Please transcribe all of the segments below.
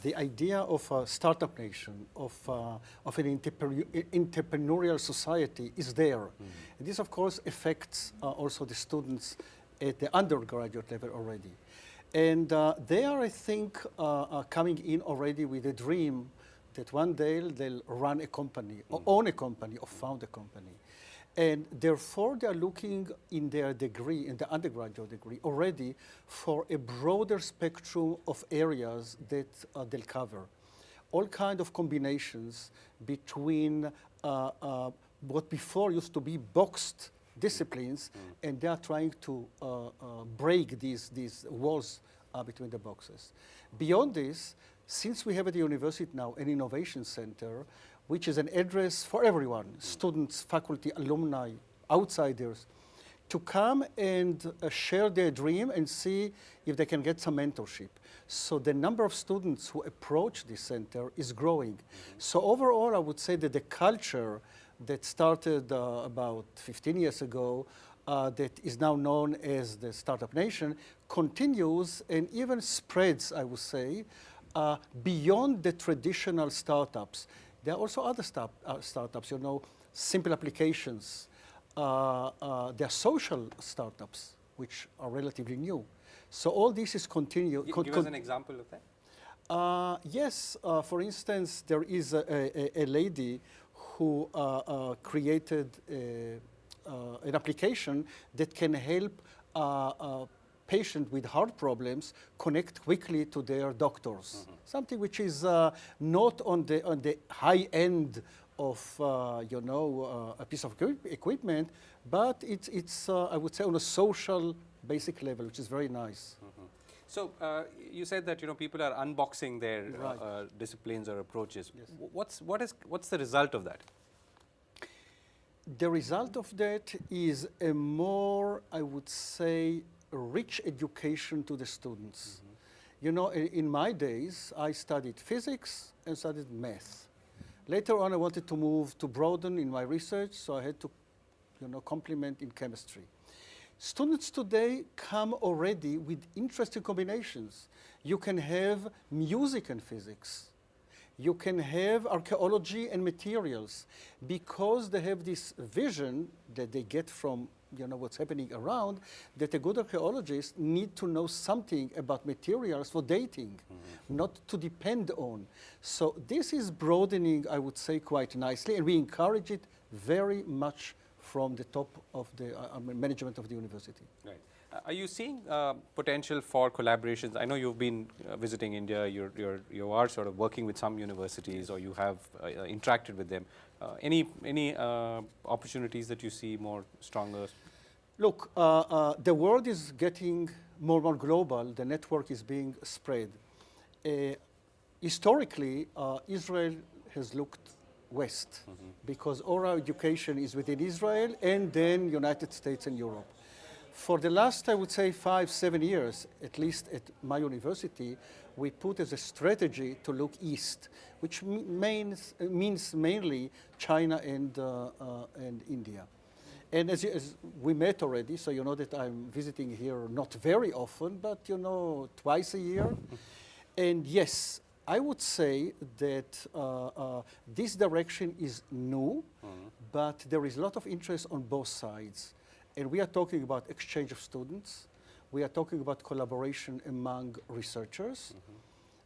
the idea of a startup nation, of an entrepreneurial society is there. And this, of course, affects also the students at the undergraduate level already. And they are, I think, coming in already with a dream that one day they'll run a company, or own a company, or found a company. And therefore, they are looking in their degree, in the undergraduate degree, already for a broader spectrum of areas that they'll cover. All kind of combinations between what before used to be boxed disciplines, and they are trying to break these walls between the boxes. Beyond this, since we have at the university now an innovation center, which is an address for everyone, students, faculty, alumni, outsiders, to come and share their dream and see if they can get some mentorship. So the number of students who approach this center is growing. So overall, I would say that the culture that started about 15 years ago, that is now known as the Startup Nation, continues and even spreads, I would say, beyond the traditional startups. There are also other startups, you know, simple applications. There are social startups, which are relatively new. So all this is continuing. Give us an example of that. Yes, for instance, there is a lady who created an application that can help patients with heart problems connect quickly to their doctors. Something which is not on the high end of a piece of equipment, but it's I would say on a social basic level, which is very nice. So you said that people are unboxing their disciplines or approaches. Yes. What's the result of that? The result of that is a more, I would say, rich education to the students. You know, in my days, I studied physics and studied math. Later on, I wanted to move to broaden in my research, so I had to, complement in chemistry. Students today come already with interesting combinations. You can have music and physics. You can have archaeology and materials, because they have this vision that they get from what's happening around, that a good archaeologist need to know something about materials for dating, not to depend on. So this is broadening, I would say, quite nicely, and we encourage it very much from the top of the management of the university. Right. Are you seeing potential for collaborations? I know you've been visiting India. You are sort of working with some universities, or you have interacted with them. Any opportunities that you see more stronger? Look, the world is getting more and more global. The network is being spread. Historically, Israel has looked west, because all our education is within Israel and then United States and Europe. For the last, I would say, 5-7 years, at least at my university, we put as a strategy to look east, which means mainly China and India. And as we met already, so you know that I'm visiting here not very often, but twice a year. And yes, I would say that this direction is new, but there is a lot of interest on both sides. And we are talking about exchange of students. We are talking about collaboration among researchers.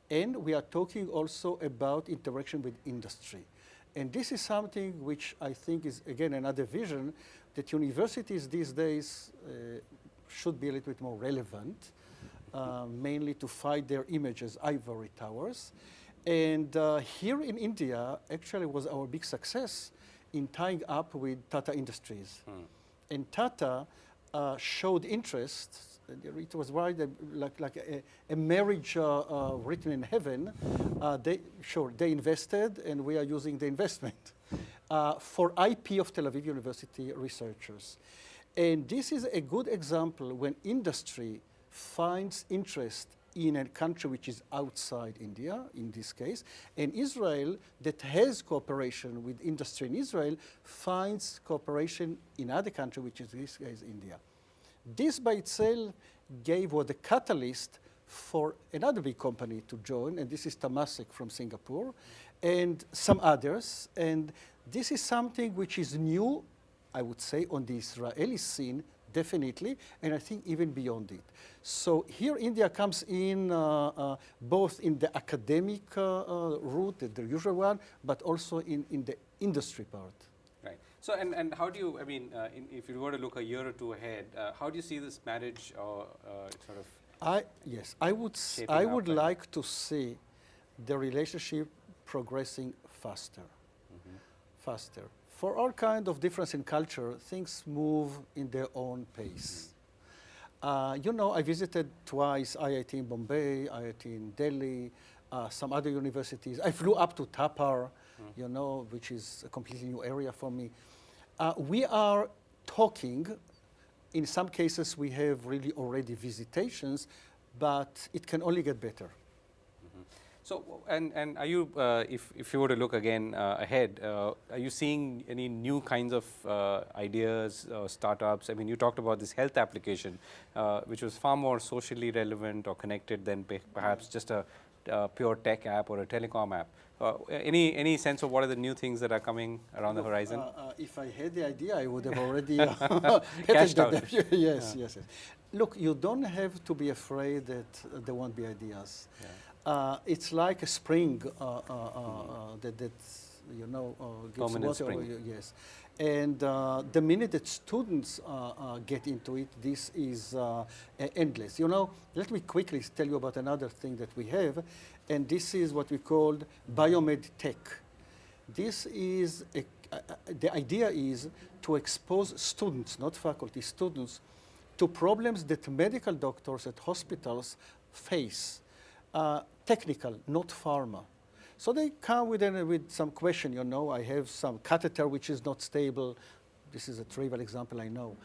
And we are talking also about interaction with industry. And this is something which I think is, again, another vision that universities these days should be a little bit more relevant, mainly to fight their image as ivory towers. And here in India, actually was our big success in tying up with Tata Industries. And Tata showed interest. It was like a marriage written in heaven. They invested, and we are using the investment for IP of Tel Aviv University researchers. And this is a good example when industry finds interest in a country which is outside India, in this case, and Israel, that has cooperation with industry in Israel, finds cooperation in other country, which is this case India. This by itself gave what the catalyst for another big company to join, and this is Temasek from Singapore, and some others. And this is something which is new, I would say, on the Israeli scene, definitely, and I think even beyond it. So here India comes in both in the academic route, the usual one, but also in the industry part. Right. So, and how do you, I mean, if you were to look a year or two ahead, how do you see this marriage sort of I would like to see the relationship progressing faster. Faster. For all kind of difference in culture, things move in their own pace. You know, I visited twice IIT in Bombay, IIT in Delhi, some other universities. I flew up to Tapar, you know, which is a completely new area for me. We are talking. In some cases, we have really already visitations, but it can only get better. So, and are you, if you were to look again ahead, are you seeing any new kinds of ideas, startups? I mean, you talked about this health application, which was far more socially relevant or connected than perhaps just a pure tech app or a telecom app. Any sense of what are the new things that are coming around the horizon? If I had the idea, I would have already cashed out. Yes, yes. Look, you don't have to be afraid that there won't be ideas. Yeah. It's like a spring that you know gives permanent water. Spring. Yes, and the minute that students get into it, this is endless. You know, let me quickly tell you about another thing that we have, and this is what we called biomed tech. This is the idea is to expose students, not faculty, students, to problems that medical doctors at hospitals face. Technical, not pharma. So they come with some question, you know, I have some catheter which is not stable. This is a trivial example, I know.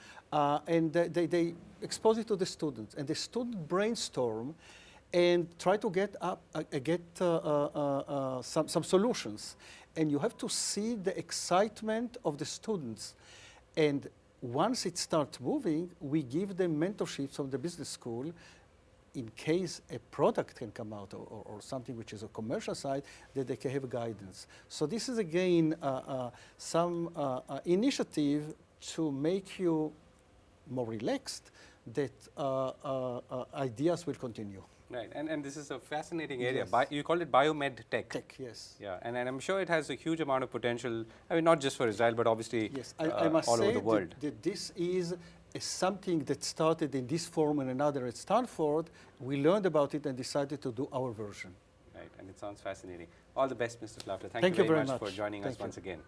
And they expose it to the students, and the student brainstorm and try to get some solutions. And you have to see the excitement of the students. And once it starts moving, we give them mentorships from the business school in case a product can come out or something which is a commercial side, that they can have guidance. So this is again some initiative to make you more relaxed, that ideas will continue. Right, and this is a fascinating area. Yes. You call it biomed tech. Tech, yes. Yeah, and I'm sure it has a huge amount of potential. I mean, not just for Israel, but obviously yes. I must all say over the world. That this is something that started in this form and another at Stanford. We learned about it and decided to do our version. Right, and it sounds fascinating. All the best, Mr. Klafter. Thank you very much for joining us once again.